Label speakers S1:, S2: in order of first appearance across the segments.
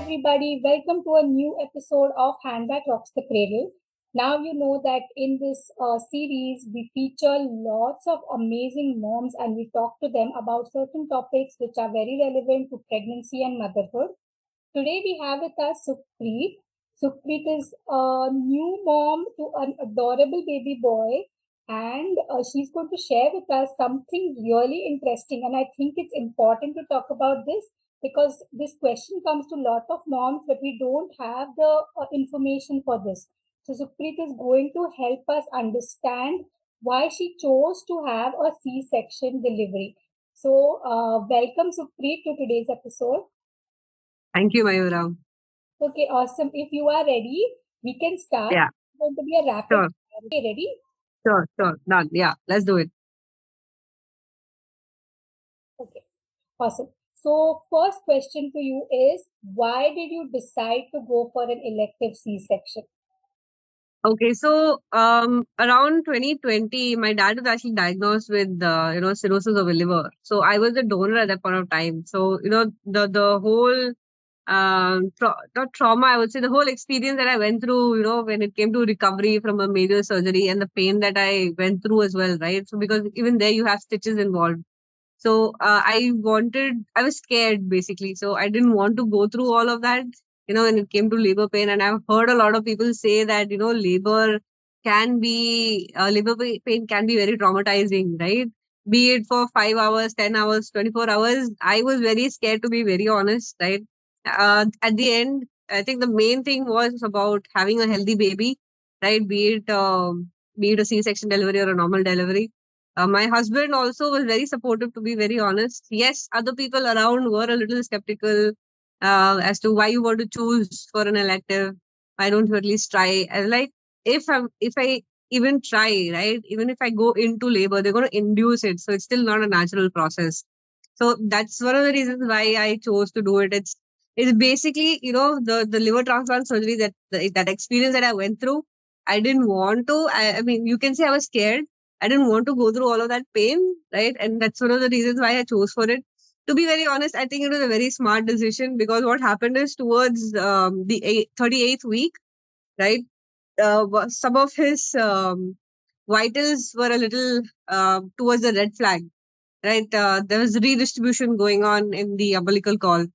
S1: everybody, welcome to a new episode of Hand That Rocks the Cradle. Now, you know that in this series, we feature lots of amazing moms and we talk to them about certain topics which are very relevant to pregnancy and motherhood. Today, we have with us Sukhpreet. Sukhpreet is a new mom to an adorable baby boy, and she's going to share with us something really interesting. And I think it's important to talk about this because this question comes to a lot of moms, but we don't have the information for this. So Sukhpreet is going to help us understand why she chose to have a C-section delivery. So welcome Sukhpreet to today's episode.
S2: Thank you, Mayura.
S1: Okay, awesome. If you are ready, we can start.
S2: Yeah.
S1: It's going to be a rapid
S2: Sure.
S1: fire. Okay, ready?
S2: Sure. Done. Yeah, let's do it.
S1: Okay, awesome. So, first question to you is why did you decide to go for an elective C-section?
S2: Okay, so around 2020, my dad was actually diagnosed with cirrhosis of the liver. So I was the donor at that point of time. So the whole not trauma, I would say the whole experience that I went through, when it came to recovery from a major surgery and the pain that I went through as well, right? So because even there you have stitches involved. So I was scared basically. So I didn't want to go through all of that, when it came to labor pain. And I've heard a lot of people say that, labor pain can be very traumatizing, right? Be it for 5 hours, 10 hours, 24 hours. I was very scared, to be very honest, right? At the end, I think the main thing was about having a healthy baby, right? Be it a C-section delivery or a normal delivery. My husband also was very supportive, to be very honest. Yes, other people around were a little skeptical as to why you want to choose for an elective. Why don't you at least try? And like, if I even try, right? Even if I go into labor, they're going to induce it, so it's still not a natural process. So that's one of the reasons why I chose to do it. It's basically the liver transplant surgery that experience that I went through. I didn't want to. I mean, you can say I was scared. I didn't want to go through all of that pain, right? And that's one of the reasons why I chose for it. To be very honest, I think it was a very smart decision because what happened is towards the 38th week, right? Some of his vitals were a little towards the red flag, right? There was redistribution going on in the umbilical cord.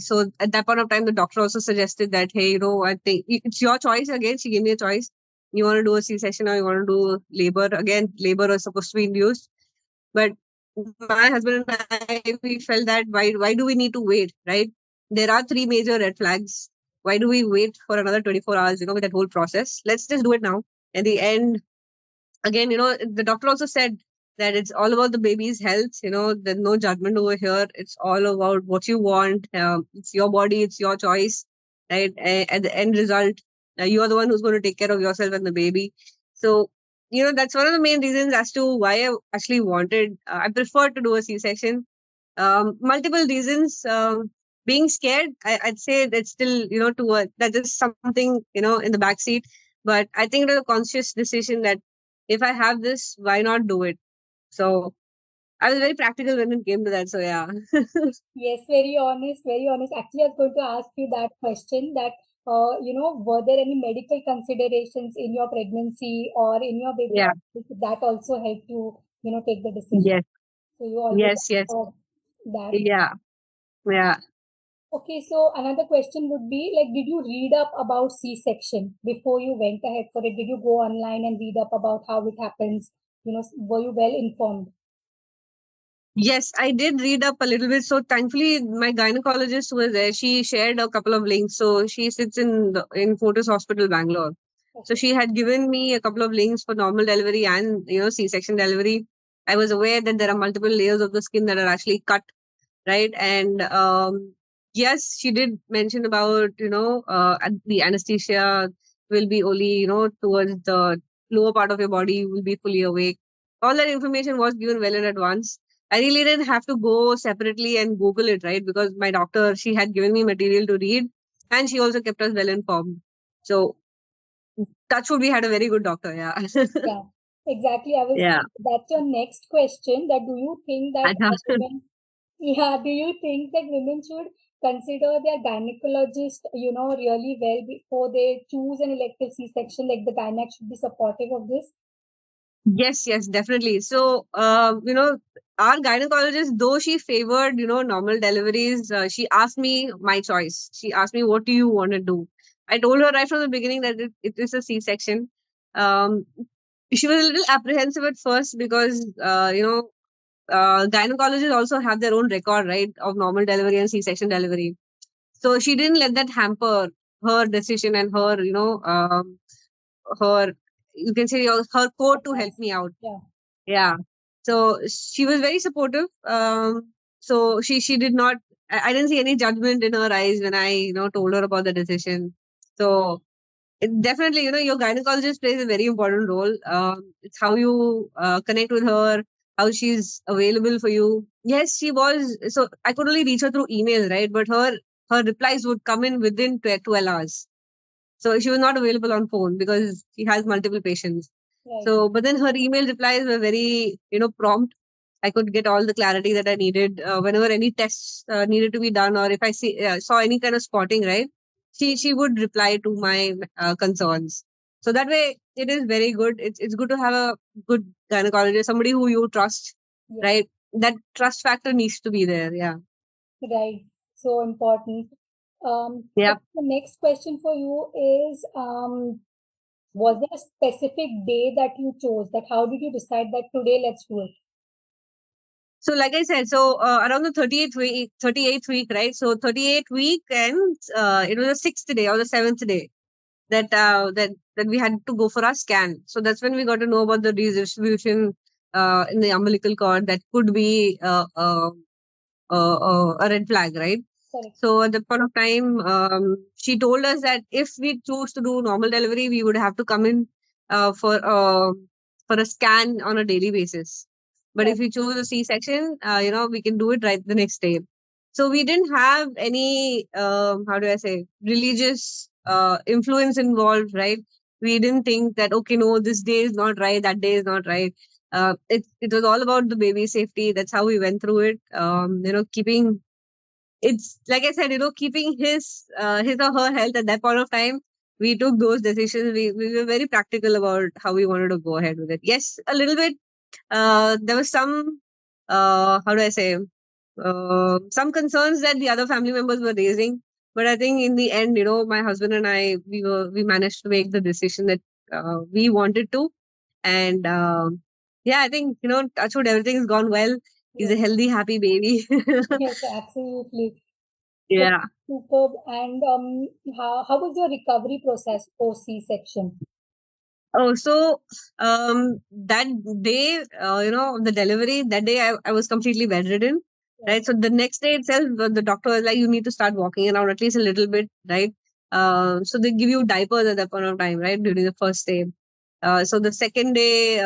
S2: So at that point of time, the doctor also suggested that, hey, I think it's your choice again. She gave me a choice. You want to do a C-section or you want to do labor? Again, labor was supposed to be induced. But my husband and I, we felt that why do we need to wait, right? There are three major red flags. Why do we wait for another 24 hours, with that whole process? Let's just do it now. At the end, again, the doctor also said that it's all about the baby's health. There's no judgment over here. It's all about what you want. It's your body, it's your choice, right? At the end result, you are the one who's going to take care of yourself and the baby. So, that's one of the main reasons as to why I actually wanted, I prefer to do a C-section. Multiple reasons. Being scared, I'd say that's still, that is something, in the back seat. But I think it was a conscious decision that if I have this, why not do it? So I was very practical when it came to that. So yeah.
S1: Yes, very honest, very honest. Actually, I was going to ask you that question that, were there any medical considerations in your pregnancy or in your baby
S2: Yeah.
S1: that also helped you, take the decision?
S2: Yes.
S1: So you already
S2: Yes.
S1: that.
S2: Yeah. Yeah.
S1: Okay, so another question would be like, did you read up about C-section before you went ahead for it? Did you go online and read up about how it happens? Were you well informed?
S2: Yes, I did read up a little bit. So thankfully, my gynecologist was there. She shared a couple of links. So she sits in Fortis Hospital, Bangalore. So
S1: Okay.
S2: she had given me a couple of links for normal delivery and C-section delivery. I was aware that there are multiple layers of the skin that are actually cut, right? And yes, she did mention about the anesthesia will be only towards the lower part of your body. You will be fully awake. All that information was given well in advance. I really didn't have to go separately and Google it, right? Because my doctor, she had given me material to read and she also kept us well informed. So, touch wood, we had a very good doctor. Yeah.
S1: Yeah, exactly.
S2: Yeah.
S1: That's your next question. That do you think that
S2: I know.
S1: women Yeah, do you think that women should consider their gynecologist, really well before they choose an elective C-section? Like the gynac should be supportive of this?
S2: Yes, yes, definitely. So, our gynecologist, though she favored, normal deliveries, she asked me my choice. She asked me, what do you want to do? I told her right from the beginning that it is a C-section. Um, she was a little apprehensive at first because, gynecologists also have their own record, right, of normal delivery and C-section delivery. So she didn't let that hamper her decision and her, her, you can say, her code to help
S1: Advice.
S2: me out.
S1: Yeah,
S2: Yeah. So she was very supportive. So she did not. I didn't see any judgment in her eyes when I told her about the decision. So definitely, your gynecologist plays a very important role. It's how you connect with her, how she's available for you. Yes, she was. So I could only reach her through email, right? But her replies would come in within 12 hours. So she was not available on phone because she has multiple patients.
S1: right.
S2: So, but then her email replies were very, prompt. I could get all the clarity that I needed whenever any tests needed to be done, or if I saw any kind of spotting, right? She would reply to my concerns. So that way, it is very good. It's good to have a good gynecologist, somebody who you trust,
S1: Yes,
S2: right? That trust factor needs to be there. Yeah.
S1: right. So important.
S2: Yeah.
S1: The next question for you is, was there a specific day that you chose? That how did you decide that today let's do it?
S2: So, like I said, so around the 38th week, right? So 38th week, and it was the sixth day or the seventh day that we had to go for our scan. So that's when we got to know about the redistribution in the umbilical cord. That could be a red flag, right?
S1: Correct.
S2: So at the point of time, she told us that if we choose to do normal delivery, we would have to come in for a scan on a daily basis. But if
S1: Correct.
S2: we choose a C-section, we can do it right the next day. So we didn't have any how do I say religious influence involved, right? We didn't think that okay, no, this day is not right, that day is not right. It was all about the baby safety. That's how we went through it. Keeping it's like I said, keeping his or her health at that point of time, we took those decisions. We were very practical about how we wanted to go ahead with it. Yes, a little bit. There was some how do I say some concerns that the other family members were raising, but I think in the end, my husband and I we managed to make the decision that we wanted to, and yeah, I think touch wood, everything's gone well. He's a
S1: Yes.
S2: healthy, happy baby.
S1: Yes, absolutely. That's
S2: Yeah.
S1: superb. And how was your recovery process post C-section?
S2: Oh, so that day, the delivery, that day I was completely bedridden, right?
S1: Yes.
S2: So the next day itself, the doctor was like, you need to start walking around at least a little bit, right? So they give you diapers at that point of time, right? During the first day. So the second day,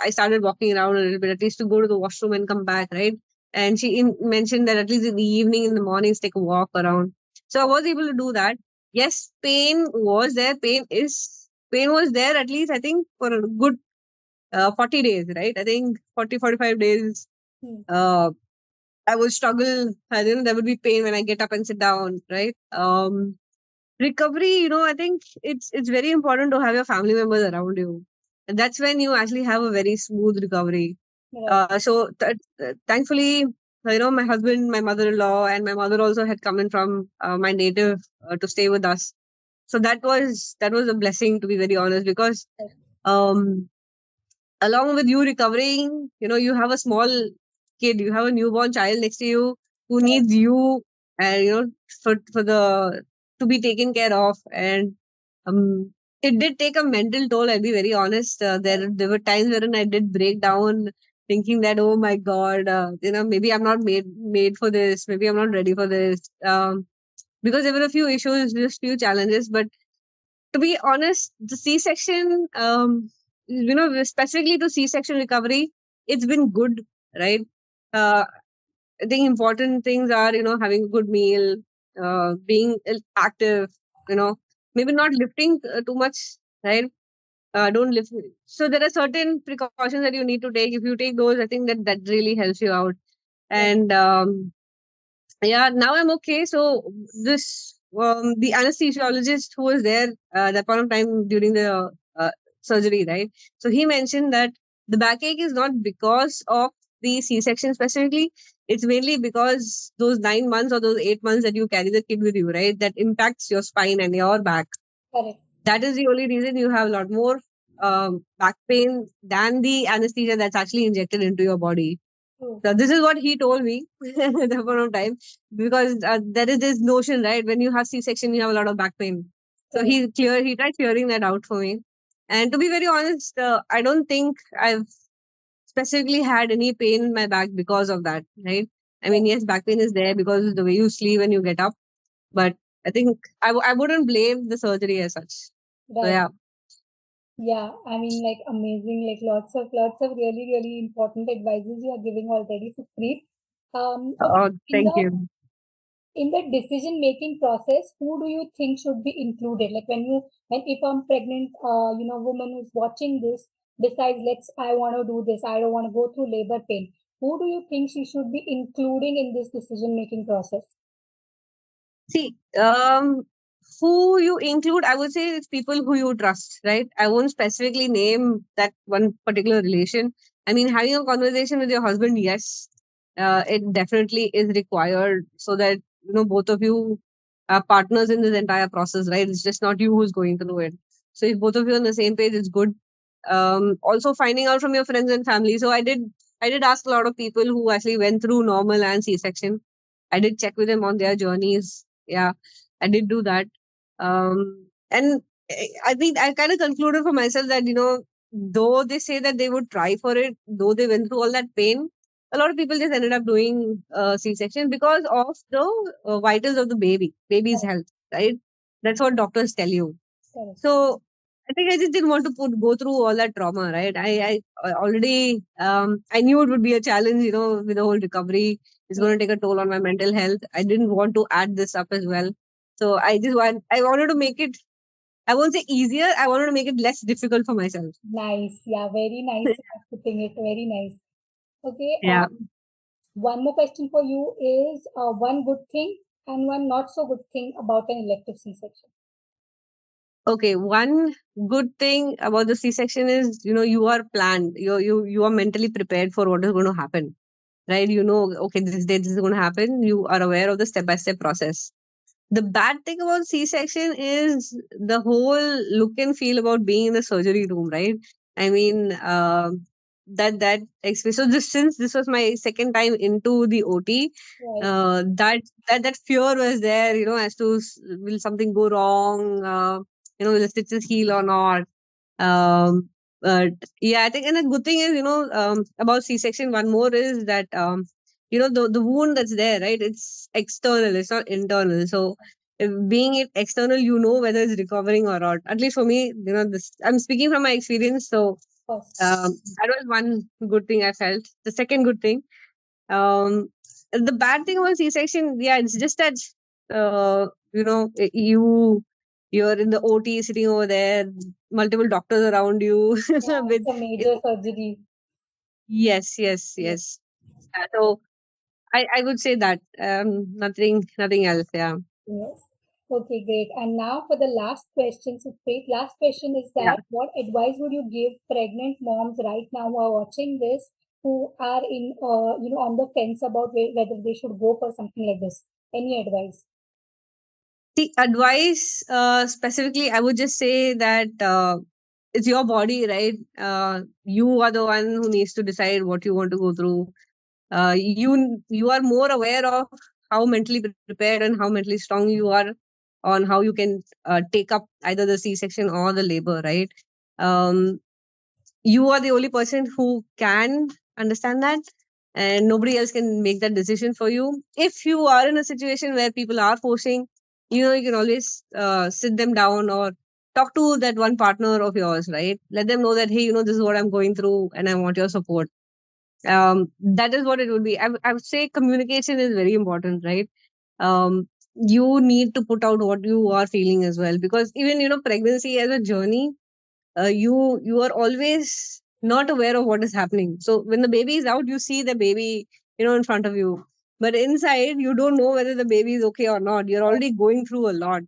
S2: I started walking around a little bit, at least to go to the washroom and come back, right? And she mentioned that at least in the evening, in the mornings, take a walk around. So I was able to do that. Yes, pain was there. Pain was there at least, I think, for a good 40 days, right? I think 45 days.
S1: Hmm.
S2: Uh, I would struggle. There would be pain when I get up and sit down, right? Recovery, I think it's very important to have your family members around you, and that's when you actually have a very smooth recovery.
S1: Right.
S2: Thankfully, my husband, my mother-in-law, and my mother also had come in from my native to stay with us. So that was a blessing, to be very honest, because
S1: Right.
S2: um along with you recovering, you have a small kid, you have a newborn child next to you who
S1: Right.
S2: needs you, and for the to be taken care of. And um it did take a mental toll, I'll be very honest. There were times wherein I did break down, thinking that, oh my god, maybe I'm not made for this, maybe I'm not ready for this, because there were a few issues, just few challenges. But to be honest, the C-section, specifically to C-section recovery, it's been good, right? Uh, I think important things are, having a good meal, being active, maybe not lifting too much, right? Don't lift. So there are certain precautions that you need to take. If you take those, I think that really helps you out.
S1: Correct.
S2: And yeah, now I'm okay. So this the anesthesiologist who was there that point of time during the surgery, right? So he mentioned that the backache is not because of the C-section specifically. It's mainly because those 9 months or those 8 months that you carry the kid with you, right? That impacts your spine and your back.
S1: Correct.
S2: That is the only reason you have a lot more back pain than the anesthesia that's actually injected into your body.
S1: True.
S2: So this is what he told me at that point of time, because there is this notion, right? When you have C-section, you have a lot of back pain. So
S1: Correct.
S2: he tried clearing that out for me. And to be very honest, I don't think I've specifically had any pain in my back because of that, right? I mean,
S1: Correct.
S2: yes, back pain is there because of the way you sleep when you get up, but I think I wouldn't blame the surgery as such. So
S1: Right.
S2: yeah,
S1: Yeah, I mean, like amazing, like lots of really, really important advices you are giving already, Sukhpreet. Okay, in
S2: thank
S1: the
S2: you.
S1: decision making process, who do you think should be included? Like when if I'm pregnant, woman who's watching this decides, I want to do this, I don't want to go through labor pain. Who do you think she should be including in this decision making process?
S2: See, who you include, I would say it's people who you trust, right? I won't specifically name that one particular relation. I mean, having a conversation with your husband, yes, it definitely is required so that, both of you are partners in this entire process, right? It's just not you who's going through it. So if both of you are on the same page, it's good. Also finding out from your friends and family. So I did ask a lot of people who actually went through normal and C-section. I did check with them on their journeys. Yeah, I did do that. And I think I kind of concluded for myself that, though they say that they would try for it, though they went through all that pain, a lot of people just ended up doing C-section because of the vitals of the baby's
S1: Correct,
S2: health, right? That's what doctors tell you.
S1: correct.
S2: So I think I just didn't want to go through all that trauma, right? I already I knew it would be a challenge, with the whole recovery. It's
S1: Yeah,
S2: going to take a toll on my mental health. I didn't want to add this up as well. So I wanted to make it, I won't say easier, I wanted to make it less difficult for myself.
S1: nice. Yeah, very nice putting it. Very nice. Okay.
S2: Yeah.
S1: One more question for you is one good thing and one not so good thing about an elective C-section.
S2: Okay. One good thing about the C-section is, you are planned. You are mentally prepared for what is going to happen, right? Okay, this day this is going to happen. You are aware of the step by step process. The bad thing about C-section is the whole look and feel about being in the surgery room, right? I mean, that experience. So this since this was my second time into the OT,
S1: Right.
S2: that fear was there, as to will something go wrong? Will the stitches heal or not? Um, but yeah, I think, and the good thing is, about C-section, one more is that, the wound that's there, right? It's external, it's not internal. So, if being it external, whether it's recovering or not. At least for me, this I'm speaking from my experience. So,
S1: First.
S2: that was one good thing I felt. The second good thing, the bad thing about C-section, yeah, it's just that, you're in the OT sitting over there, multiple doctors around you.
S1: Yeah,
S2: with
S1: it's a
S2: it,
S1: major surgery.
S2: yes, yes,
S1: Yeah.
S2: yes. So I would say that nothing else. Yeah,
S1: Yes. Okay, great. And now for the last question, Sukhpreet. Last question is
S2: yeah.
S1: that what advice would you give pregnant moms right now who are watching this, who are on the fence about whether they should go for something like this? Any advice?
S2: The advice, specifically, I would just say that it's your body, right? You are the one who needs to decide what you want to go through. You are more aware of how mentally prepared and how mentally strong you are on how you can take up either the C-section or the labor, right? Um, you are the only person who can understand that, and nobody else can make that decision for you. If you are in a situation where people are forcing, you can always sit them down or talk to that one partner of yours, right? Let them know that, hey, this is what I'm going through and I want your support. That is what it would be. I would say communication is very important, right? You need to put out what you are feeling as well, because even pregnancy as a journey, you are always not aware of what is happening. So when the baby is out, you see the baby in front of you. But inside, you don't know whether the baby is okay or not. You're already going through a lot.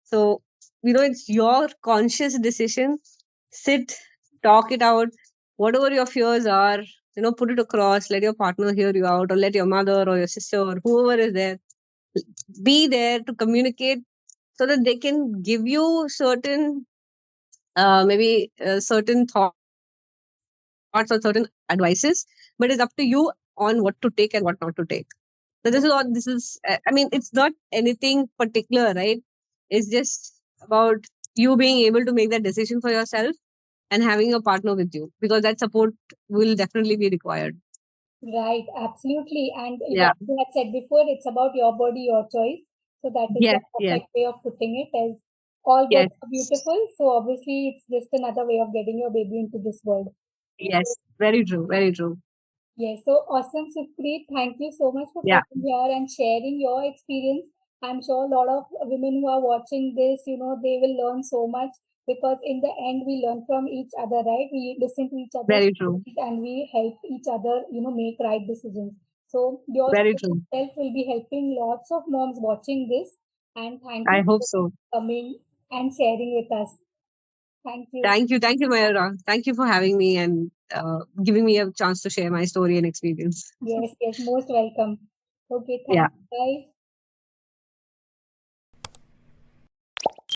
S2: So, it's your conscious decision. Sit, talk it out. Whatever your fears are, put it across. Let your partner hear you out, or let your mother or your sister or whoever is there be there to communicate, so that they can give you certain, maybe certain thoughts or certain advices. But it's up to you on what to take and what not to take. So this is what this is. I mean, it's not anything particular, right? It's just about you being able to make that decision for yourself and having a partner with you, because that support will definitely be required.
S1: Right, absolutely. And
S2: Yeah.
S1: like you had said before, it's about your body, your choice. So that is the
S2: Yes. Yes.
S1: perfect way of putting it, as all
S2: Yes.
S1: births are beautiful. So obviously it's just another way of getting your baby into this world. So
S2: Yes. Very true. Very true.
S1: yes, so awesome, Sukhpreet. Thank you so much for
S2: Yeah.
S1: coming here and sharing your experience. I'm sure a lot of women who are watching this, they will learn so much, because in the end, we learn from each other, right? We listen to each other's
S2: Very true.
S1: stories and we help each other, make right decisions. So your
S2: Very
S1: story
S2: true.
S1: itself will be helping lots of moms watching this. And thank
S2: I
S1: you
S2: hope
S1: for
S2: so.
S1: coming and sharing with us. Thank you.
S2: Thank you. Thank you, Mayura. Thank you for having me and giving me a chance to share my story and experience.
S1: Yes, yes, most welcome. Okay,
S2: Yeah.
S1: thanks. Bye.